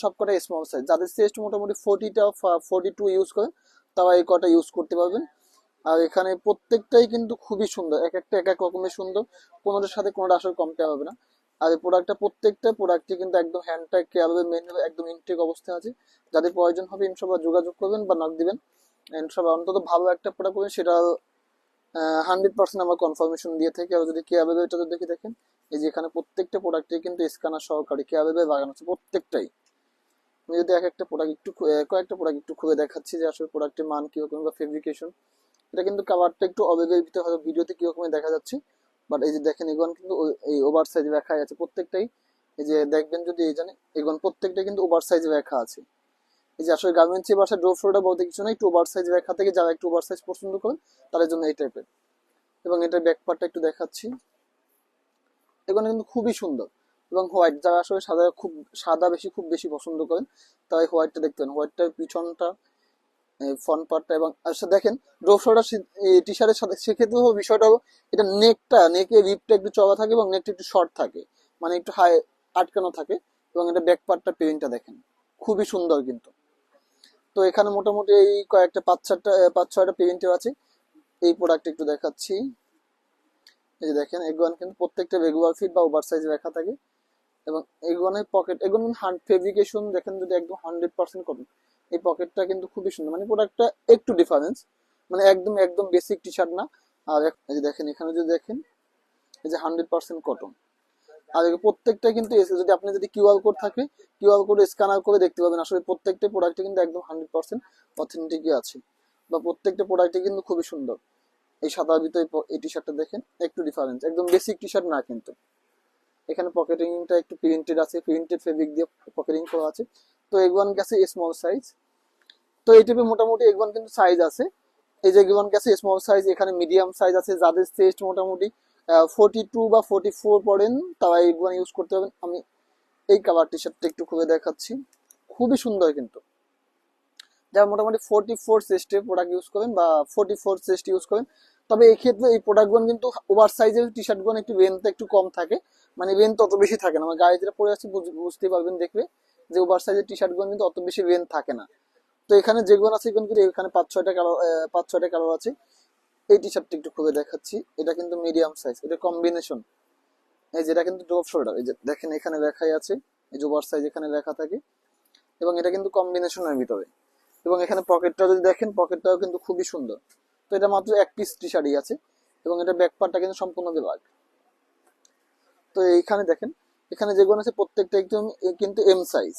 সবকটা small size. যাদের chest মোটামুটি 40টা 42 ইউজ করেন তারা এই কটা ইউজ করতে পারবেন। আর এখানে প্রত্যেকটাই কিন্তু খুবই সুন্দর, এক একটা এক এক রকমের সুন্দর, কোনোটার সাথে কোনোটা আসলে কম্পেয়ার হবে না। আর এই প্রোডাক্টটা প্রত্যেকটা প্রোডাক্টই কিন্তু একদম হ্যান্ডটাই কেয়ারবে মেন একদম ইনটেক অবস্থায় আছে। যাদের প্রয়োজন হবে ইনশাল্লাহ যোগাযোগ করবেন বা নক দিবেন, ইনশাল্লাহ অন্তত ভালো একটা প্রোডাক্ট করবেন, সেটা 100% আমরা কনফার্মেশন দিয়ে থাকি। আর যদি কেয়ারবে এটা দেখে দেখেন, এই যে এখানে প্রত্যেকটা প্রোডাক্টে কিন্তু স্ক্যানার সহকারে কেয়ারবে লাগানো আছে প্রত্যেকটাই। আমি যদি এক একটা প্রোডাক্ট একটু কয়েকটা প্রোডাক্ট একটু খুলে দেখাচ্ছি যে আসলে প্রোডাক্টের মান কিরকম বা ফেব্রিকেশন। এটা কিন্তু কাভারটা একটু অবেগের ভিতরে হয়তো ভিডিওতে কিরকম দেখা যাচ্ছে, বাট এই যে দেখেন এগুলো কিন্তু এই ওভার সাইজ লেখা আছে প্রত্যেকটাই। এই যে দেখবেন যদি এই জানে এগুলো প্রত্যেকটা কিন্তু ওভার সাইজ লেখা আছে। এই যে আসলে গার্মেন্টসের বাসায় ড্রপ শোল্ডার বলতে কিছু না, একটু ওভার সাইজ লেখা থেকে যারা একটু ওভার সাইজ পছন্দ করেন তাদের জন্য এই টাইপের। এবং এটার ব্যাক পার্টটা একটু দেখাচ্ছি, এগুলো কিন্তু খুবই সুন্দর। এবং হোয়াইট, যারা আসলে সাদা খুব সাদা খুব বেশি পছন্দ করেন তাই হোয়াইটটা দেখতেন, হোয়াইটটার পিছনটা ফ্রন্ট পার্টটা। এবং আচ্ছা দেখেন ড্রপ শোল্ডার টি শার্টের সাথে সেক্ষেত্রে বিষয়টা হলো এটা নেকে রিপটা একটু চওড়া থাকে এবং নেকটা একটু শর্ট থাকে, মানে একটু হাই আটকানো থাকে। এবং এটা ব্যাক পার্টটা প্রিন্টটা দেখেন খুবই সুন্দর কিন্তু। তো এখানে মোটামুটি এই কয়েকটা 5-6টা প্রিন্টের আছে। এই প্রোডাক্ট একটু দেখাচ্ছি, এই যে দেখেন এগুলো কিন্তু প্রত্যেকটা রেগুলার ফিট বা ওভার সাইজ লেখা থাকে। এবং এগুলোর পকেট, এগুলো ফেব্রিকেশন দেখেন যদি একদম 100% কটন। এই পকেটটা কিন্তু খুবই সুন্দর, মানে প্রোডাক্টটা একটু ডিফারেন্স, মানে একদম একদম বেসিক টি শার্ট না। আর এই যে দেখেন এখানে যদি দেখেন এই যে 100% কটন। আর প্রত্যেকটা কিন্তু যদি আপনি যদি কিউআর কোড থাকে, কিউআর কোড স্ক্যানার করে দেখতে পাবেন আসলে প্রত্যেকটা প্রোডাক্টে কিন্তু একদম 100% অথেন্টিকই আছে, বা প্রত্যেকটা প্রোডাক্টে কিন্তু খুবই সুন্দর। এই সাদার ভিতরে এই টি শার্টটা দেখেন একটু ডিফারেন্স, একদম বেসিক টি শার্ট না কিন্তু। এখানে পকেটিংটা একটু প্রিন্টেড আছে, প্রিন্টেড ফেব্রিক দিয়ে পকেটিং করা আছে। তো এগুয়ান গেছে স্মল সাইজ। তো এই টাইপের মোটামুটি এগুয়ান কিন্তু সাইজ আছে। এই যে এগুয়ান গেছে স্মল সাইজ, এখানে মিডিয়াম সাইজ আছে। যাদের চেস্ট মোটামুটি 42 বা 44 পড়েন তারা এগুয়ান ইউজ করতে পারবেন। আমি এই কালার টি শার্টটা একটু খুলে দেখাচ্ছি, খুবই সুন্দর কিন্তু। যারা মোটামুটি 44 চেস্টে প্রোডাক্ট ইউজ করেন বা 44 চেস্ট ইউজ করেন, তবে এই ক্ষেত্রে এই প্রোডাক্টগুলো কিন্তু ওভার সাইজের টি শার্টগুলো একটু লেন্থ একটু কম থাকে, মানে লেন্থ অত বেশি থাকে না। আমার গায়ে যেটা পরে আছে বুঝতে পারবেন দেখবে যে ওভার সাইজের টি শার্টগুলো কিন্তু অত বেশি লেন্থ থাকে না। তো এখানে যেগুলো আছে এগুলো কিন্তু এখানে 5-6টা কালার আছে। এই টি শার্টটা একটু খুলে দেখাচ্ছি, এটা কিন্তু মিডিয়াম সাইজ, এটা কম্বিনেশন। এই যেটা কিন্তু ড্রপ শোল্ডার, এই যে দেখেন এখানে লেখাই আছে, এই যে ওভার সাইজ এখানে লেখা থাকে। এবং এটা কিন্তু কম্বিনেশনের ভিতরে। এবং এখানে পকেটটা যদি দেখেন, পকেটটাও কিন্তু খুবই সুন্দর। তো এটা মাত্র এক পিস টি শার্টই আছে। এবং এটা ব্যাক পার্টটা কিন্তু সম্পূর্ণ ব্ল্যাক। তো এইখানে দেখেন এখানে যেগুলো আছে প্রত্যেকটা একদম কিন্তু এম সাইজ।